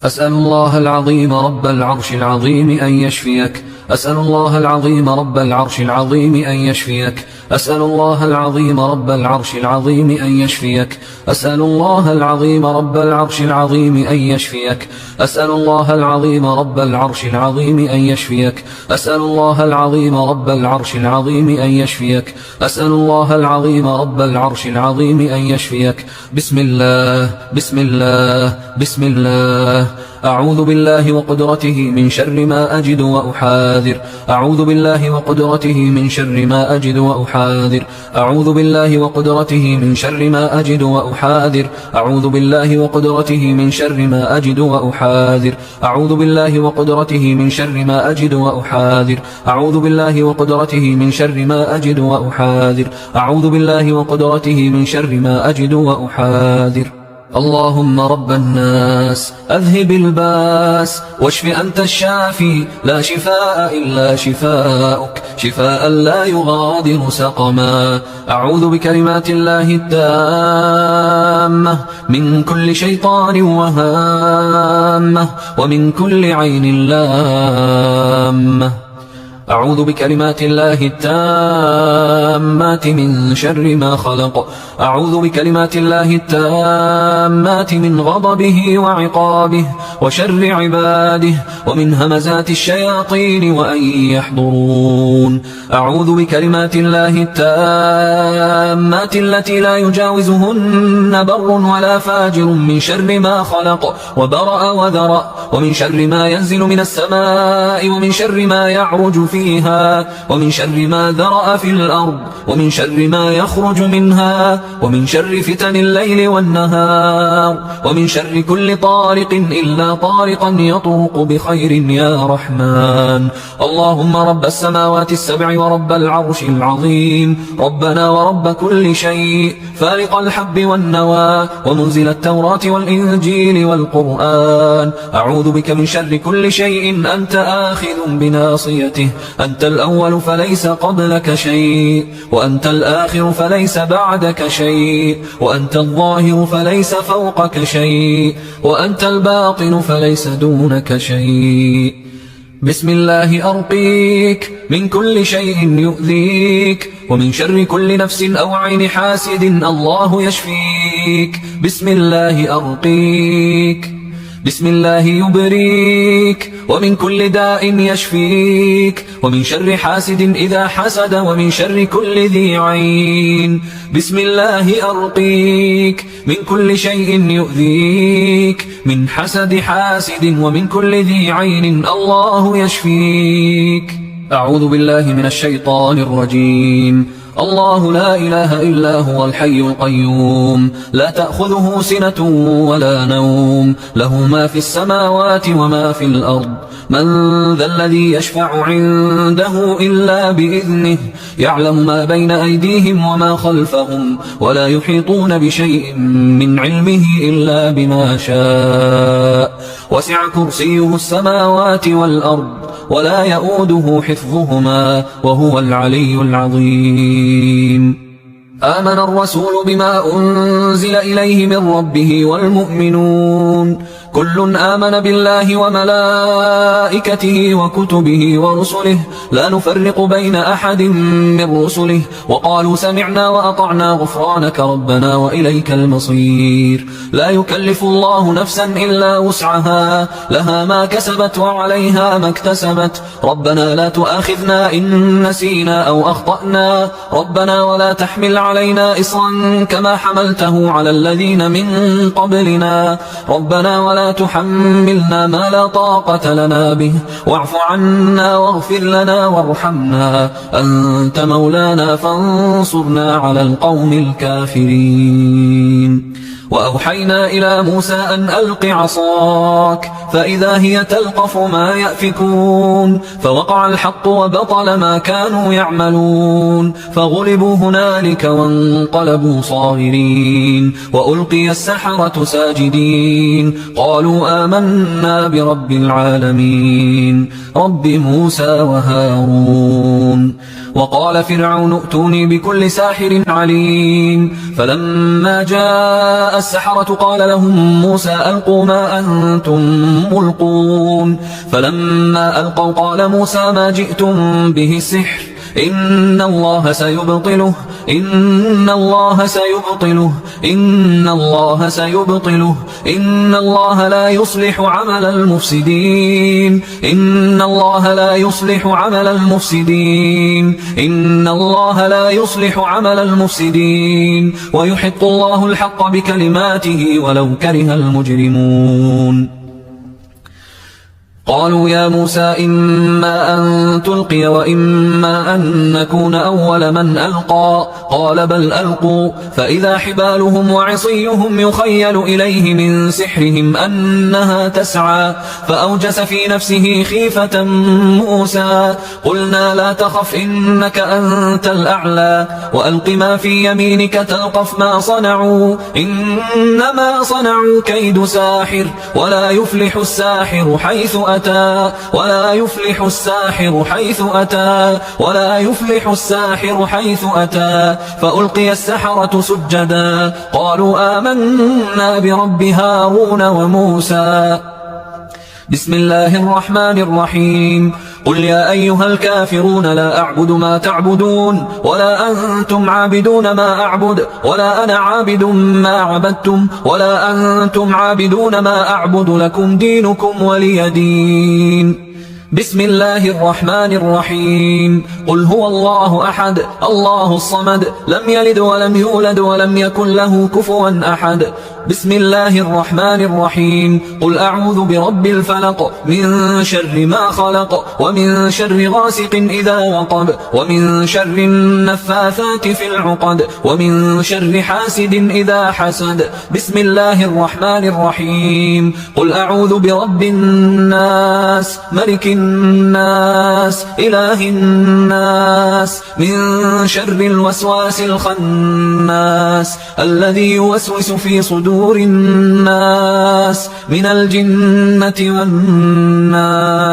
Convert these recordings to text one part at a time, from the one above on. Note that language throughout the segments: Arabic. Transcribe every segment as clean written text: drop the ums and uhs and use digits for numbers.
أسأل الله العظيم رب العرش العظيم أن يشفيك. أسأل الله العظيم رب العرش العظيم أن يشفيك. أسأل الله العظيم رب العرش العظيم أن يشفيك. أسأل الله العظيم رب العرش العظيم أن يشفيك. أسأل الله العظيم رب العرش العظيم أن يشفيك. أسأل الله العظيم رب العرش العظيم أن يشفيك. أسأل الله العظيم رب العرش العظيم أن يشفيك. بسم الله بسم الله بسم الله. أعوذ بالله وقدرته من شر ما أجد وأحاذر. أعوذ بالله وقدرته من شر ما أجد وأحاذر. أعوذ بالله وقدرته من شر ما أجد وأحاذر. أعوذ بالله وقدرته من شر ما أجد وأحاذر. أعوذ بالله وقدرته من شر ما أجد وأحاذر. أعوذ بالله وقدرته من شر ما أجد وأحاذر. أعوذ بالله وقدرته من شر ما أجد وأحاذر. اللهم رب الناس أذهب الباس واشف أنت الشافي لا شفاء إلا شفاءك شفاء لا يغادر سقما. أعوذ بكلمات الله التامة من كل شيطان وهامة ومن كل عين لامة. أعوذ بكلمات الله التامات من شر ما خلق. أعوذ بكلمات الله التامات من غضبه وعقابه وشر عباده ومن همزات الشياطين وأن يحضرون. أعوذ بكلمات الله التامات التي لا يجاوزهن بر ولا فاجر من شر ما خلق وبرأ وذرأ ومن شر ما ينزل من السماء ومن شر ما يعرج فيها ومن شر ما ذرأ في الأرض ومن شر ما يخرج منها ومن شر فتن الليل والنهار ومن شر كل طارق إلا طارقا يطرق بخير يا رحمن. اللهم رب السماوات السبع ورب العرش العظيم ربنا ورب كل شيء فالق الحب والنوى ومنزل التوراة والإنجيل والقرآن. أعوذ بك من شر كل شيء أنت آخذ بناصيته. أنت الأول فليس قبلك شيء وأنت الآخر فليس بعدك شيء وأنت الظاهر فليس فوقك شيء وأنت الباطن فليس دونك شيء. بسم الله أرقيك من كل شيء يؤذيك ومن شر كل نفس أو عين حاسد الله يشفيك. بسم الله أرقيك بسم الله يبريك ومن كل داء يشفيك ومن شر حاسد إذا حسد ومن شر كل ذي عين. بسم الله أرقيك من كل شيء يؤذيك من حسد حاسد ومن كل ذي عين الله يشفيك. أعوذ بالله من الشيطان الرجيم. الله لا إله إلا هو الحي القيوم لا تأخذه سنة ولا نوم له ما في السماوات وما في الأرض. من ذا الذي يشفع عنده إلا بإذنه يعلم ما بين أيديهم وما خلفهم ولا يحيطون بشيء من علمه إلا بما شاء. وسع كرسيه السماوات والأرض ولا يؤوده حفظهما وهو العلي العظيم. آمن الرسول بما أنزل إليه من ربه والمؤمنون كل آمن بالله وملائكته وكتبه ورسله لا نفرق بين أحد من رسله وقالوا سمعنا وأطعنا غفرانك ربنا وإليك المصير. لا يكلف الله نفسا إلا وسعها لها ما كسبت وعليها ما اكتسبت. ربنا لا تؤاخذنا إن نسينا أو أخطأنا ربنا ولا تحمل علينا إصرا كما حملته على الذين من قبلنا ربنا ولا تحملنا ما لا طاقة لنا به واعف عنا واغفر لنا وارحمنا أنت مولانا فانصرنا على القوم الكافرين. وأوحينا إلى موسى أن ألق عصاك فإذا هي تلقف ما يأفكون فوقع الحق وبطل ما كانوا يعملون فغلبوا هنالك وانقلبوا صاغرين وألقي السحرة ساجدين قالوا آمنا برب العالمين رب موسى وهارون وقال فرعون ائتوني بكل ساحر عليم فلما جاء السحرة قال لهم موسى ألقوا ما أنتم ملقون فلما ألقوا قال موسى ما جئتم به السحر إن الله سيبطله إن الله سيبطله إن الله سيبطله إن الله لا يصلح عمل المفسدين إن الله لا يصلح عمل المفسدين إن الله لا يصلح عمل المفسدين ويحق الله الحق بكلماته ولو كره المجرمون قالوا يا موسى إما أن تلقي وإما أن نكون أول من ألقى قال بل ألقوا فإذا حبالهم وعصيهم يخيل إليه من سحرهم أنها تسعى فأوجس في نفسه خيفة موسى قلنا لا تخف إنك أنت الأعلى وألق ما في يمينك تلقف ما صنعوا إنما صنعوا كيد ساحر ولا يفلح الساحر حيث أتى ولا يفلح الساحر حيث أتى ولا يفلح الساحر حيث أتى فألقي السحرة سجدا قالوا آمنا برب هارون وموسى بسم الله الرحمن الرحيم قل يا أيها الكافرون لا أعبد ما تعبدون ولا أنتم عابدون ما أعبد ولا أنا عابد ما عبدتم ولا أنتم عابدون ما أعبد لكم دينكم ولي دين بسم الله الرحمن الرحيم قل هو الله أحد الله الصمد لم يلد ولم يولد ولم يكن له كفوا أحد بسم الله الرحمن الرحيم قل أعوذ برب الفلق من شر ما خلق ومن شر غاسق إذا وقب ومن شر النفاثات في العقد ومن شر حاسد إذا حسد بسم الله الرحمن الرحيم قل أعوذ برب الناس ملك الناس إله الناس من شر الوسواس الخناس الذي يوسوس في صدور الناس من الجنة والناس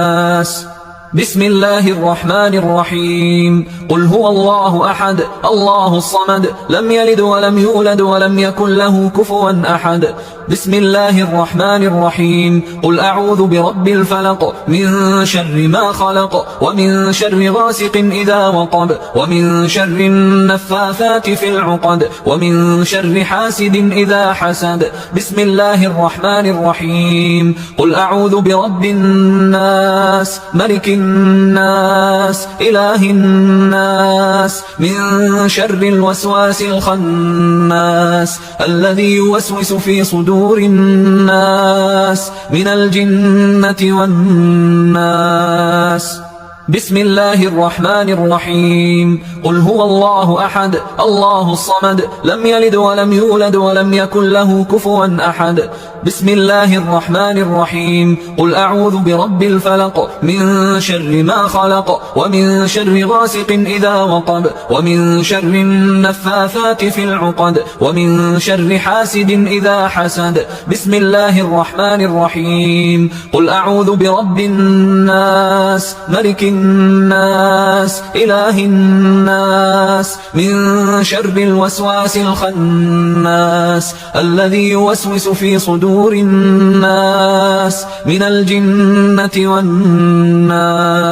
بسم الله الرحمن الرحيم قل هو الله أحد الله الصمد لم يلد ولم يولد ولم يكن له كفوا أحد بسم الله الرحمن الرحيم قل أعوذ برب الفلق من شر ما خلق ومن شر غاسق إذا وقب ومن شر النفاثات في العقد ومن شر حاسد إذا حسد بسم الله الرحمن الرحيم قل أعوذ برب الناس ملك الناس إله الناس من شر الوسواس الخناس الذي يوسوس في صدور الناس من الجنة والناس بسم الله الرحمن الرحيم قل هو الله أحد الله الصمد لم يلد ولم يولد ولم يكن له كفوا أحد بسم الله الرحمن الرحيم قل أعوذ برب الفلق من شر ما خلق ومن شر غاسق إذا وقب ومن شر النفاثات في العقد ومن شر حاسد إذا حسد بسم الله الرحمن الرحيم قل أعوذ برب الناس ملك الناس إله الناس من شر الوسواس الخناس الذي يوسوس في صدور الناس من الجنة والناس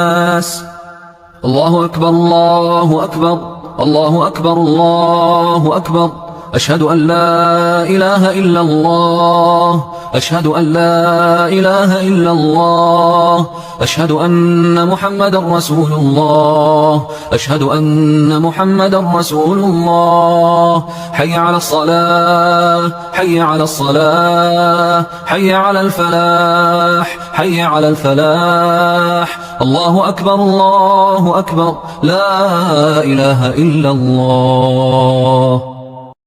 الله أكبر الله أكبر الله أكبر الله أكبر أشهد أن لا إله إلا الله أشهد أن لا إله إلا الله أشهد أن محمدا رسول الله أشهد أن محمدا رسول الله حي على الصلاة حي على الصلاة حي على الفلاح حي على الفلاح الله أكبر الله أكبر لا إله إلا الله